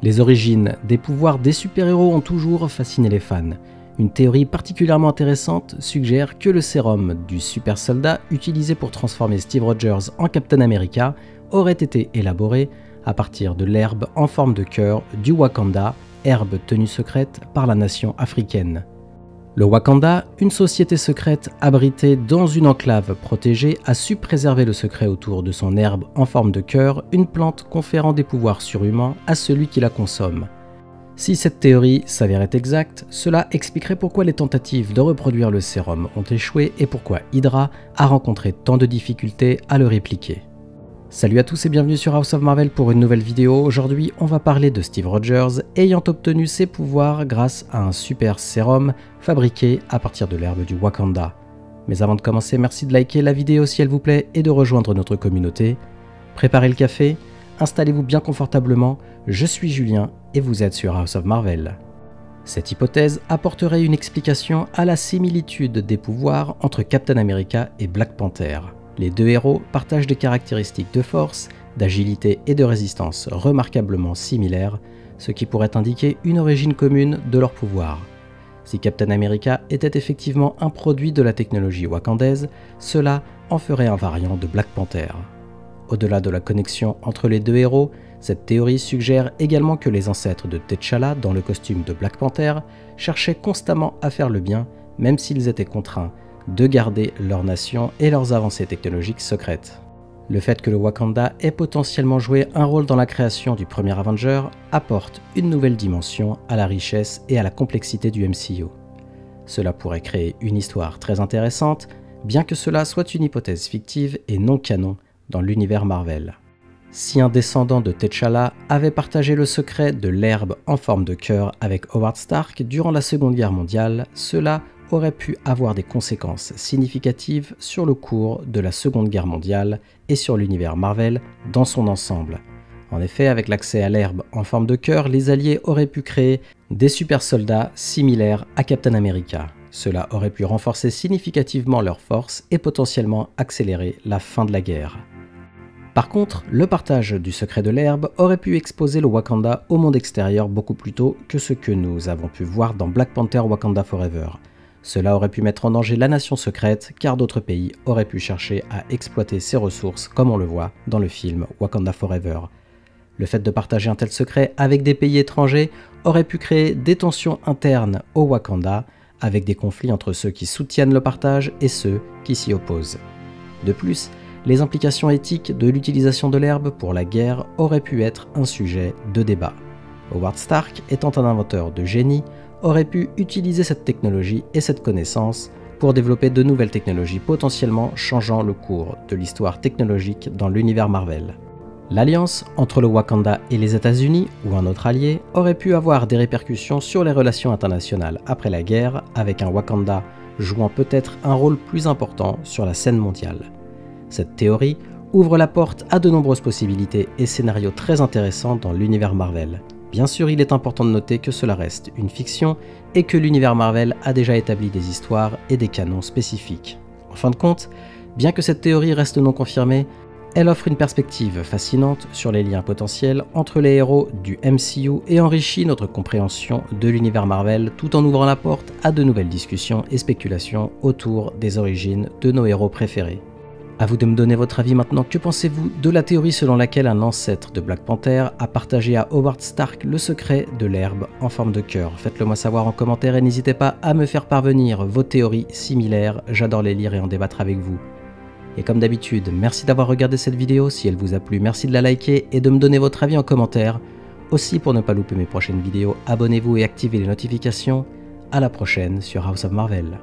Les origines des pouvoirs des super-héros ont toujours fasciné les fans. Une théorie particulièrement intéressante suggère que le sérum du super soldat utilisé pour transformer Steve Rogers en Captain America aurait été élaboré à partir de l'herbe en forme de cœur du Wakanda, herbe tenue secrète par la nation africaine. Le Wakanda, une société secrète abritée dans une enclave protégée, a su préserver le secret autour de son herbe en forme de cœur, une plante conférant des pouvoirs surhumains à celui qui la consomme. Si cette théorie s'avérait exacte, cela expliquerait pourquoi les tentatives de reproduire le sérum ont échoué et pourquoi Hydra a rencontré tant de difficultés à le répliquer. Salut à tous et bienvenue sur House of Marvel pour une nouvelle vidéo. Aujourd'hui, on va parler de Steve Rogers ayant obtenu ses pouvoirs grâce à un super sérum fabriqué à partir de l'herbe du Wakanda. Mais avant de commencer, merci de liker la vidéo si elle vous plaît et de rejoindre notre communauté. Préparez le café, installez-vous bien confortablement, je suis Julien et vous êtes sur House of Marvel. Cette hypothèse apporterait une explication à la similitude des pouvoirs entre Captain America et Black Panther. Les deux héros partagent des caractéristiques de force, d'agilité et de résistance remarquablement similaires, ce qui pourrait indiquer une origine commune de leurs pouvoirs. Si Captain America était effectivement un produit de la technologie wakandaise, cela en ferait un variant de Black Panther. Au-delà de la connexion entre les deux héros, cette théorie suggère également que les ancêtres de T'Challa dans le costume de Black Panther cherchaient constamment à faire le bien, même s'ils étaient contraints de garder leur nation et leurs avancées technologiques secrètes. Le fait que le Wakanda ait potentiellement joué un rôle dans la création du premier Avenger apporte une nouvelle dimension à la richesse et à la complexité du MCU. Cela pourrait créer une histoire très intéressante, bien que cela soit une hypothèse fictive et non canon dans l'univers Marvel. Si un descendant de T'Challa avait partagé le secret de l'herbe en forme de cœur avec Howard Stark durant la Seconde Guerre mondiale, cela aurait pu avoir des conséquences significatives sur le cours de la Seconde Guerre mondiale et sur l'univers Marvel dans son ensemble. En effet, avec l'accès à l'herbe en forme de cœur, les Alliés auraient pu créer des super soldats similaires à Captain America. Cela aurait pu renforcer significativement leur force et potentiellement accélérer la fin de la guerre. Par contre, le partage du secret de l'herbe aurait pu exposer le Wakanda au monde extérieur beaucoup plus tôt que ce que nous avons pu voir dans Black Panther Wakanda Forever. Cela aurait pu mettre en danger la nation secrète car d'autres pays auraient pu chercher à exploiter ses ressources comme on le voit dans le film Wakanda Forever. Le fait de partager un tel secret avec des pays étrangers aurait pu créer des tensions internes au Wakanda avec des conflits entre ceux qui soutiennent le partage et ceux qui s'y opposent. De plus, les implications éthiques de l'utilisation de l'herbe pour la guerre auraient pu être un sujet de débat. Howard Stark, étant un inventeur de génie, aurait pu utiliser cette technologie et cette connaissance pour développer de nouvelles technologies potentiellement changeant le cours de l'histoire technologique dans l'univers Marvel. L'alliance entre le Wakanda et les États-Unis ou un autre allié aurait pu avoir des répercussions sur les relations internationales après la guerre, avec un Wakanda jouant peut-être un rôle plus important sur la scène mondiale. Cette théorie ouvre la porte à de nombreuses possibilités et scénarios très intéressants dans l'univers Marvel. Bien sûr, il est important de noter que cela reste une fiction et que l'univers Marvel a déjà établi des histoires et des canons spécifiques. En fin de compte, bien que cette théorie reste non confirmée, elle offre une perspective fascinante sur les liens potentiels entre les héros du MCU et enrichit notre compréhension de l'univers Marvel tout en ouvrant la porte à de nouvelles discussions et spéculations autour des origines de nos héros préférés. À vous de me donner votre avis maintenant. Que pensez-vous de la théorie selon laquelle un ancêtre de Black Panther a partagé à Howard Stark le secret de l'herbe en forme de cœur? Faites-le moi savoir en commentaire et n'hésitez pas à me faire parvenir vos théories similaires, j'adore les lire et en débattre avec vous. Et comme d'habitude, merci d'avoir regardé cette vidéo, si elle vous a plu, merci de la liker et de me donner votre avis en commentaire. Aussi, pour ne pas louper mes prochaines vidéos, abonnez-vous et activez les notifications. À la prochaine sur House of Marvel.